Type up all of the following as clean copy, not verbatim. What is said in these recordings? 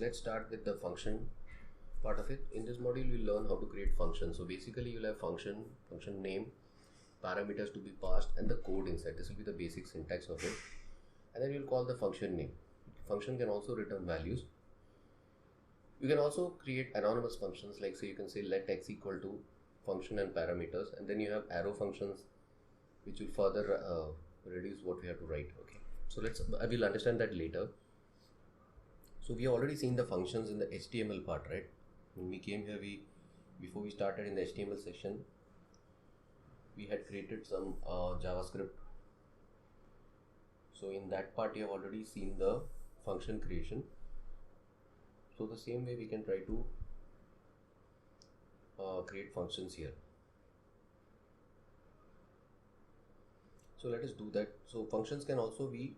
Let's start with the function part of it. In this module, we'll learn how to create functions. So basically, you'll have function name, parameters to be passed, and the code inside. This will be the basic syntax of it. And then you'll call the function name. Function can also return values. You can also create anonymous functions, like say you can say let x equal to function and parameters, and then you have arrow functions which will further reduce what we have to write. Okay, so I will understand that later. So we have already seen the functions in the HTML part, right? When we came here, before we started in the HTML section, we had created some JavaScript. So in that part, you have already seen the function creation. So the same way we can try to create functions here. So let us do that. So functions can also be,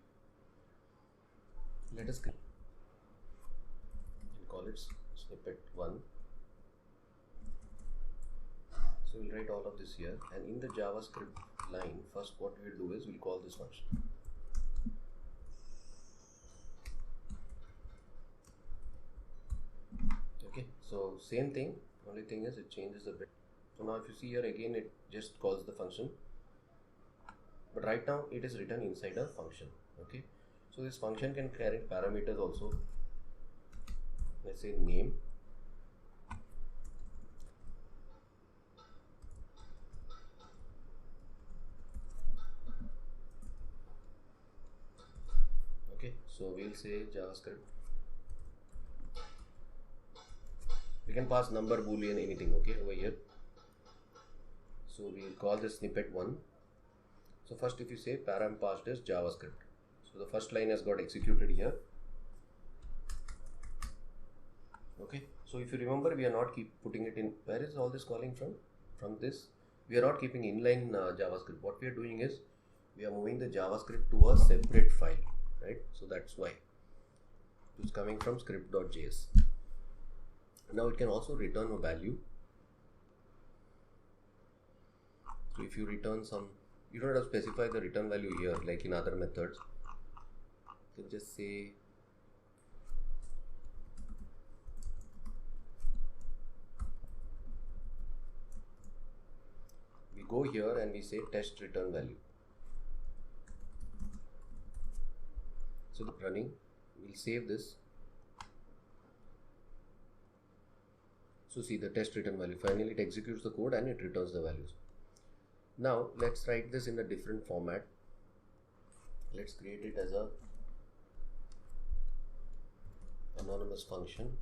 let us call it snippet 1. So we'll write all of this here, and in the JavaScript line, first what we'll do is we'll call this function. Okay, so same thing, only thing is it changes a bit. So now if you see here again, it just calls the function, but right now it is written inside a function. Okay, so this function can carry parameters also. Let's say name, okay, so we'll say JavaScript. We can pass number, boolean, anything, okay, over here. So we'll call this snippet 1. So first if you say param passed is JavaScript, so the first line has got executed here. Okay, so if you remember, we are not putting it in, where is all this calling from? From this, we are not keeping inline JavaScript. What we are doing is, we are moving the JavaScript to a separate file, right? So that's why it's coming from script.js. Now it can also return a value. So if you return some, you don't have to specify the return value here like in other methods. You can just say we go here and we say test return value. So the running, we'll save this. So see the test return value, finally it executes the code and it returns the values. Now let's write this in a different format. Let's create it as a anonymous function,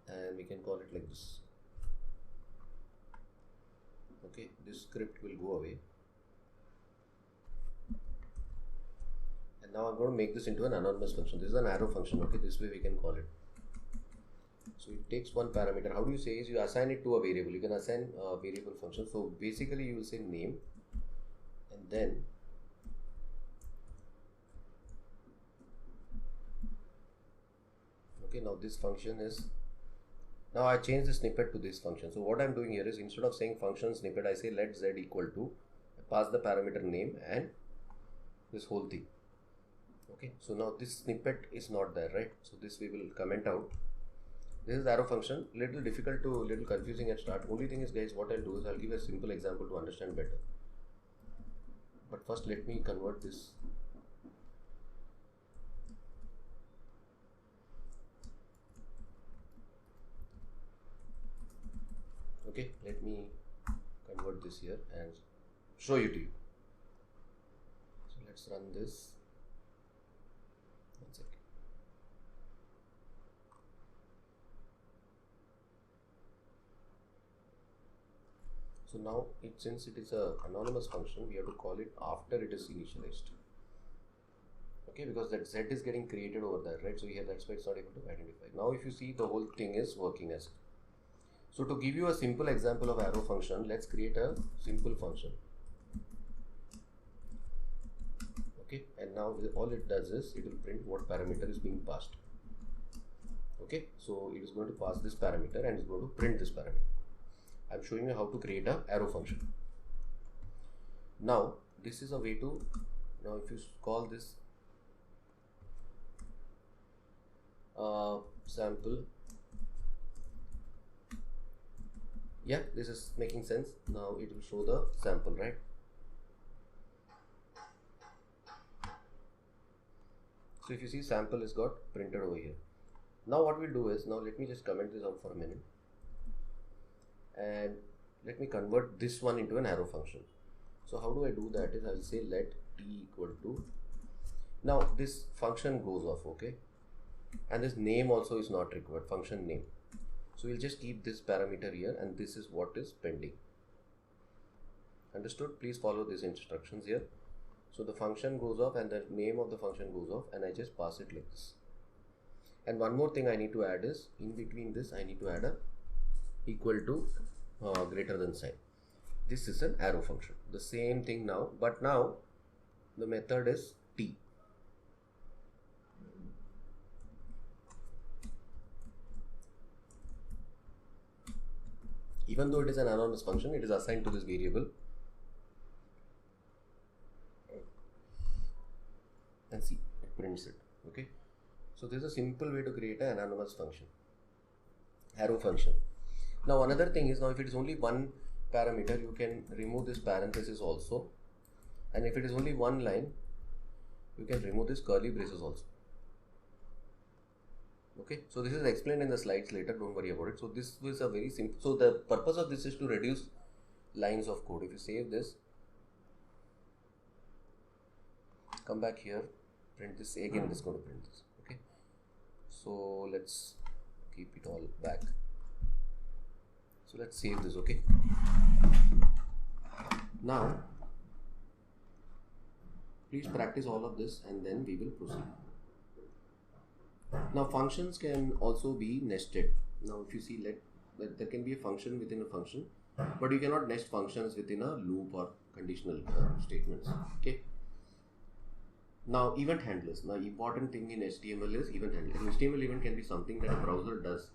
and we can call it like this. Okay, this script will go away, and now I'm going to make this into an anonymous function. This is an arrow function. Okay, this way we can call it. So it takes one parameter. How do you say is you assign it to a variable. You can assign a variable function. So basically you will say name, and then okay, now this function is, now I change the snippet to this function. So what I'm doing here is, instead of saying function snippet, I say let z equal to, I pass the parameter name and this whole thing. Okay, so now this snippet is not there, right? So this we will comment out. This is arrow function, little difficult to, little confusing at start. Only thing is guys, what I'll do is I'll give a simple example to understand better. But first let me convert this. Okay, let me convert this here and show it to you. So let's run this. One second. So now since it is a anonymous function, we have to call it after it is initialized. Okay, because that z is getting created over there, right? So here that's why it's not able to identify. Now if you see, the whole thing is working as. So to give you a simple example of arrow function, let's create a simple function. Okay, and now all it does is it will print what parameter is being passed. Okay, so it is going to pass this parameter and is going to print this parameter. I'm showing you how to create a arrow function. Now this is a way to, now if you call this sample. Yeah, this is making sense. Now it will show the sample, right? So if you see, sample is got printed over here. Now what we'll do is, now let me just comment this out for a minute, and let me convert this one into an arrow function. So how do I do that is, I will say let t equal to, now this function goes off, okay, and this name also is not required, function name. So we'll just keep this parameter here, and this is what is pending. Understood? Please follow these instructions here. So the function goes off and the name of the function goes off, and I just pass it like this. And one more thing I need to add is, in between this I need to add a equal to greater than sign. This is an arrow function. The same thing now, but now the method is t. Even though it is an anonymous function, it is assigned to this variable. And see, it prints it. Okay. So this is a simple way to create an anonymous function, arrow function. Now another thing is, now if it is only one parameter, you can remove this parenthesis also, and if it is only one line, you can remove this curly braces also. Okay, so this is explained in the slides later, don't worry about it. So this was a very simple, so the purpose of this is to reduce lines of code. If you save this, come back here, print this again, it is going to print this. Okay, so let's keep it all back. So let's save this. Okay, now please practice all of this and then we will proceed. Now functions can also be nested. Now if you see, there can be a function within a function, but you cannot nest functions within a loop or conditional statements. Okay. Now event handlers. Now important thing in HTML is event handlers. An HTML event can be something that a browser does.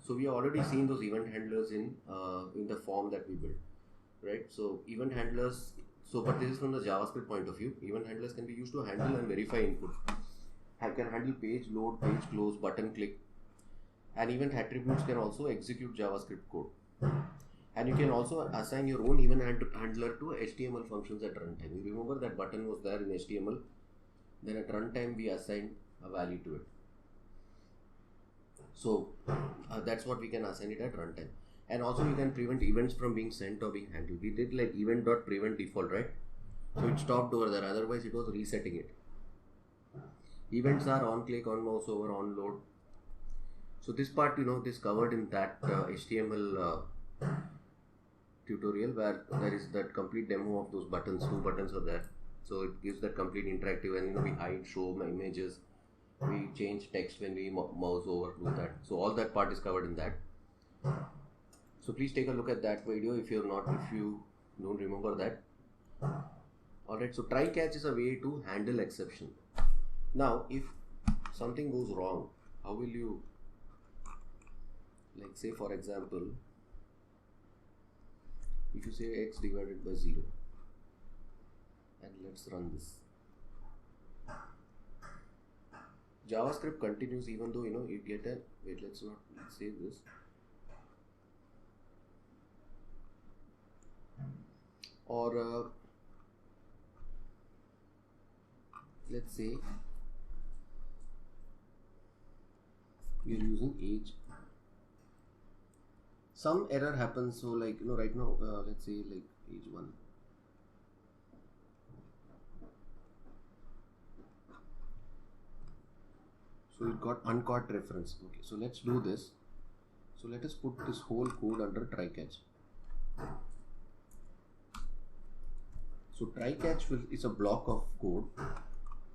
So we have already seen those event handlers in the form that we built, right? So event handlers. So but this is from the JavaScript point of view. Event handlers can be used to handle and verify input. Can handle page load, page close, button click, and event attributes can also execute JavaScript code. And you can also assign your own event handler to HTML functions at runtime. You remember that button was there in HTML, then at runtime we assigned a value to it. So that's what we can assign it at runtime. And also you can prevent events from being sent or being handled. We did like event.prevent default, right? So it stopped over there, otherwise it was resetting it. Events are on click, on mouse over, on load. So this part, this covered in that HTML tutorial, where there is that complete demo of those buttons. 2 buttons are there. So it gives that complete interactive, and we hide, show my images, we change text when we mouse over, do that. So all that part is covered in that. So please take a look at that video if you don't remember that. Alright, so try catch is a way to handle exception. Now, if something goes wrong, how will you, like say for example, if you say x divided by 0, and let's run this. JavaScript continues even though, you get a, wait, let's save this. Or, let's say, you're using age, some error happens. So like right now let's say like age 1, so it got uncaught reference. Okay, so let's do this. So let us put this whole code under try catch. So try catch is a block of code,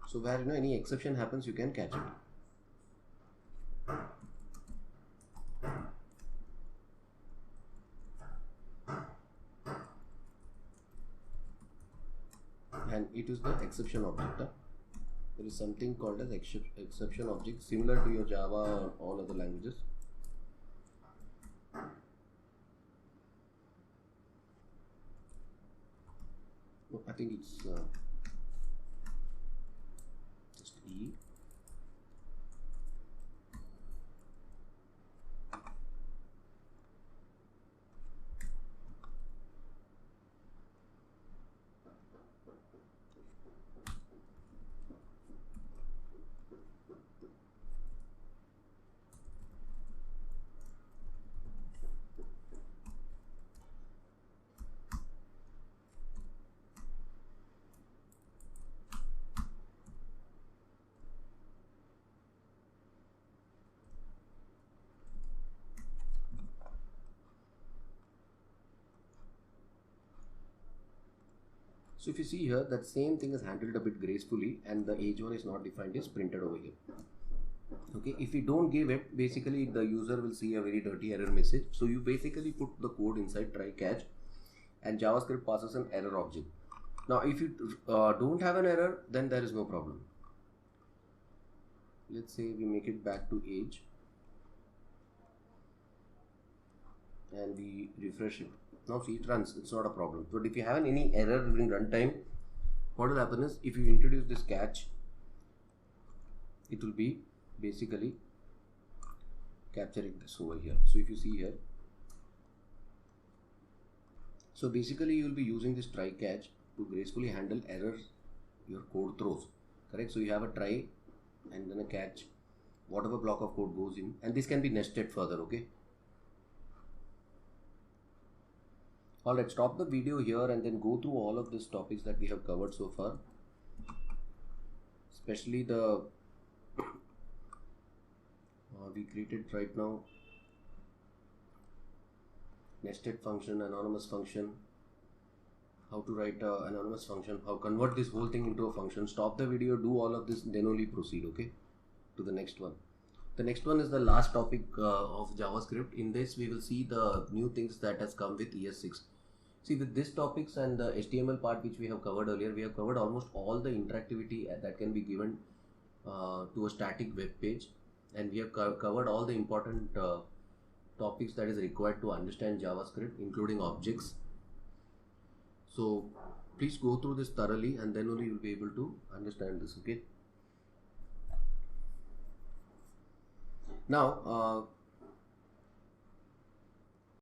so where any exception happens, you can catch it. And it is the exception object. There is something called as exception object, similar to your Java or all other languages. I think it's just E. So if you see here, that same thing is handled a bit gracefully, and the age1 is not defined is printed over here. Okay, if you don't give it, basically the user will see a very dirty error message. So you basically put the code inside try catch, and JavaScript passes an error object. Now if you don't have an error, then there is no problem. Let's say we make it back to age and we refresh it. Now see, it runs, it's not a problem. But if you have any error during runtime, what will happen is, if you introduce this catch, it will be basically capturing this over here. So if you see here, so basically you will be using this try catch to gracefully handle errors your code throws, correct? So you have a try and then a catch, whatever block of code goes in, and this can be nested further. Okay, alright, stop the video here and then go through all of these topics that we have covered so far, especially the we created right now nested function, anonymous function, how to write an anonymous function, how convert this whole thing into a function. Stop the video, do all of this, then only proceed, okay, to the next one. The next one is the last topic of JavaScript. In this we will see the new things that has come with ES6. See, with these topics and the HTML part which we have covered earlier, we have covered almost all the interactivity that can be given to a static web page, and we have covered all the important topics that is required to understand JavaScript, including objects. So please go through this thoroughly, and then only you will be able to understand this. Okay. Now